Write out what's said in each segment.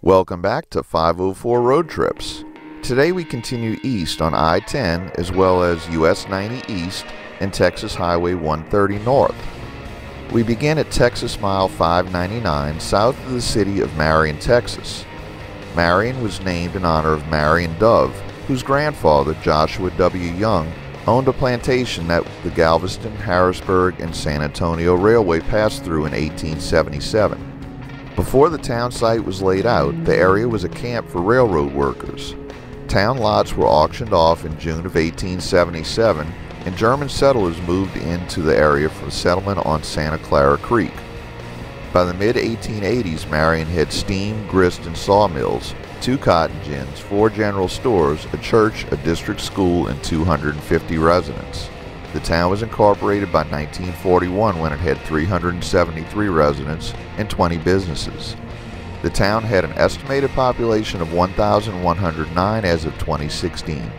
Welcome back to 504 Road Trips. Today we continue east on I-10 as well as US 90 East and Texas Highway 130 North. We begin at Texas Mile 599 south of the city of Marion, Texas. Marion was named in honor of Marion Dove, whose grandfather, Joshua W. Young, owned a plantation that the Galveston, Harrisburg, and San Antonio Railway passed through in 1877. Before the town site was laid out, the area was a camp for railroad workers. Town lots were auctioned off in June of 1877, and German settlers moved into the area for settlement on Santa Clara Creek. By the mid-1880s, Marion had steam, grist, and sawmills, 2 cotton gins, 4 general stores, a church, a district school, and 250 residents. The town was incorporated by 1941 when it had 373 residents and 20 businesses. The town had an estimated population of 1,109 as of 2016.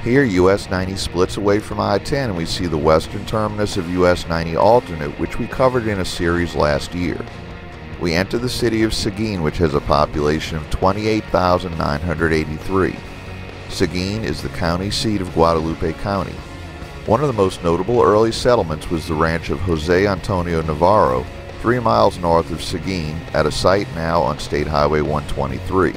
Here, US 90 splits away from I-10 and we see the western terminus of US 90 alternate, which we covered in a series last year. We enter the city of Seguin, which has a population of 28,983. Seguin is the county seat of Guadalupe County. One of the most notable early settlements was the ranch of Jose Antonio Navarro, 3 miles north of Seguin, at a site now on State Highway 123.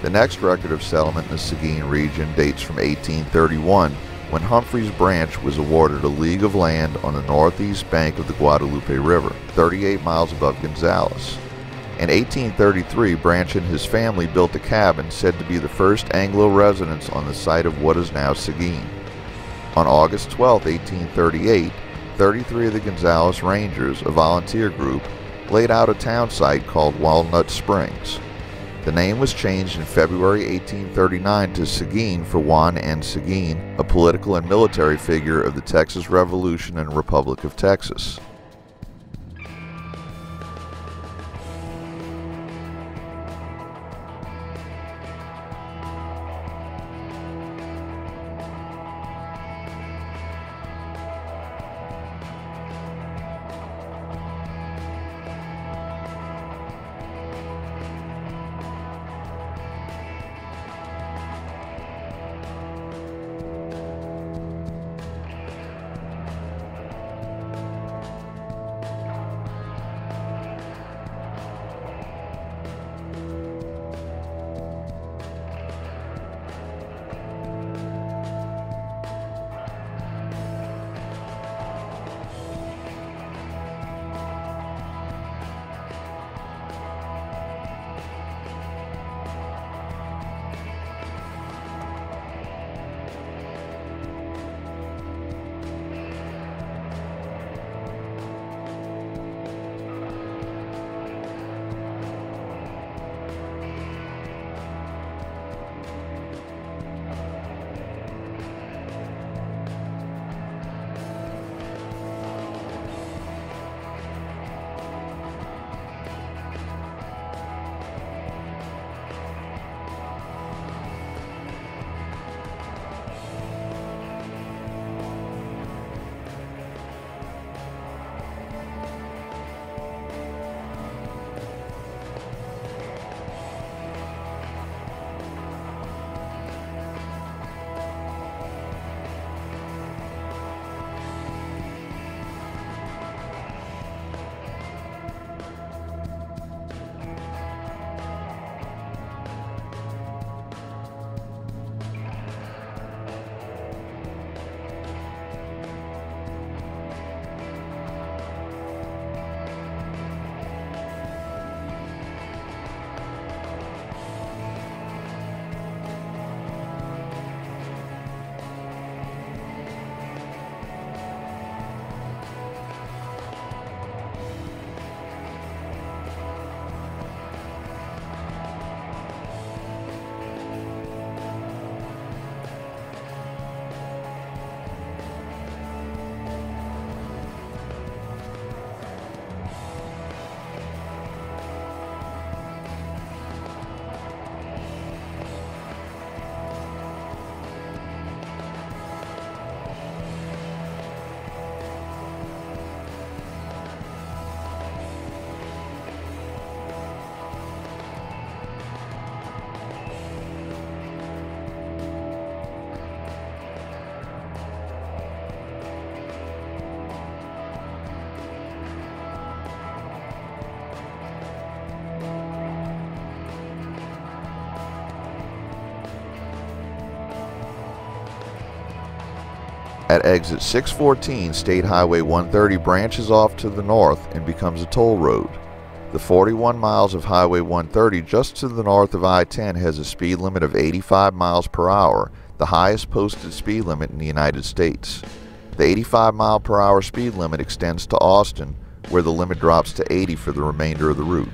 The next record of settlement in the Seguin region dates from 1831, when Humphrey's Branch was awarded a league of land on the northeast bank of the Guadalupe River, 38 miles above Gonzales. In 1833, Branch and his family built a cabin said to be the first Anglo residence on the site of what is now Seguin. On August 12, 1838, 33 of the Gonzales Rangers, a volunteer group, laid out a town site called Walnut Springs. The name was changed in February 1839 to Seguin for Juan N. Seguin, a political and military figure of the Texas Revolution and Republic of Texas. At exit 614, State Highway 130 branches off to the north and becomes a toll road. The 41 miles of Highway 130 just to the north of I-10 has a speed limit of 85 miles per hour, the highest posted speed limit in the United States. The 85 mile per hour speed limit extends to Austin, where the limit drops to 80 for the remainder of the route.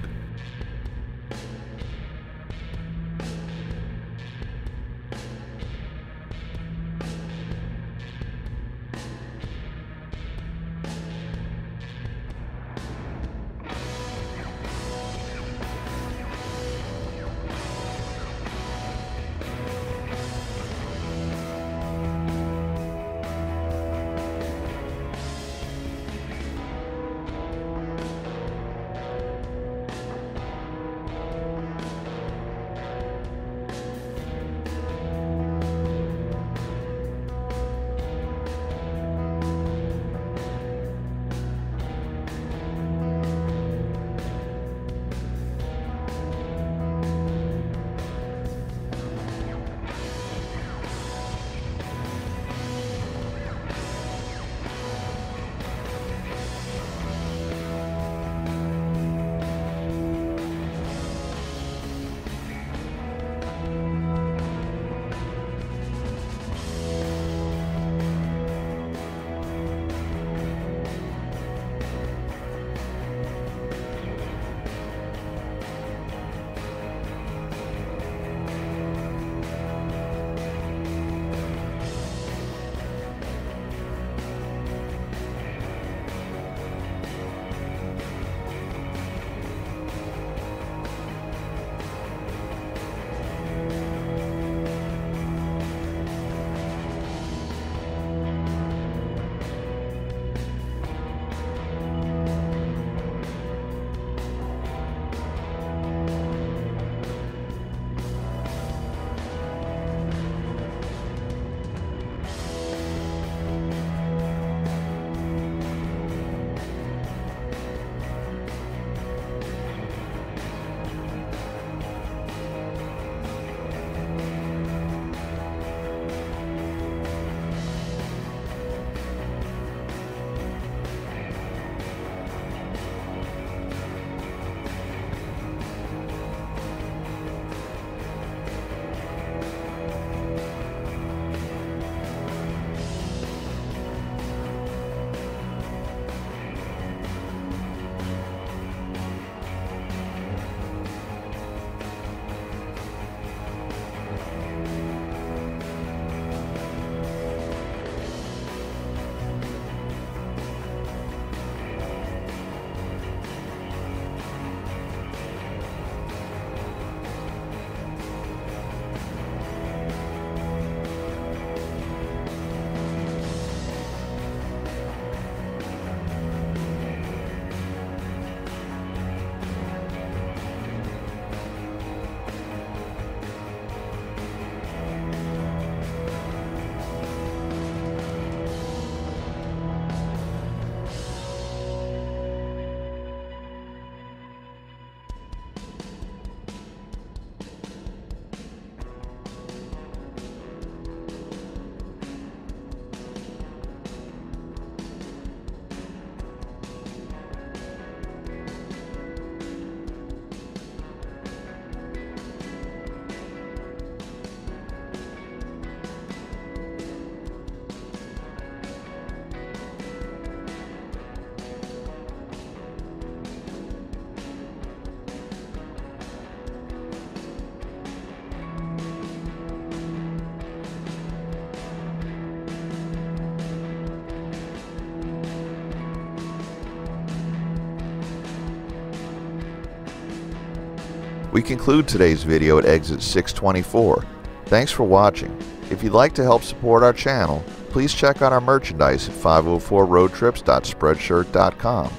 We conclude today's video at exit 624. Thanks for watching. If you'd like to help support our channel, please check out our merchandise at 504roadtrips.spreadshirt.com.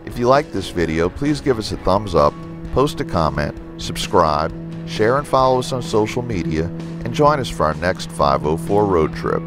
If you like this video, please give us a thumbs up, post a comment, subscribe, share and follow us on social media, and join us for our next 504 road trip.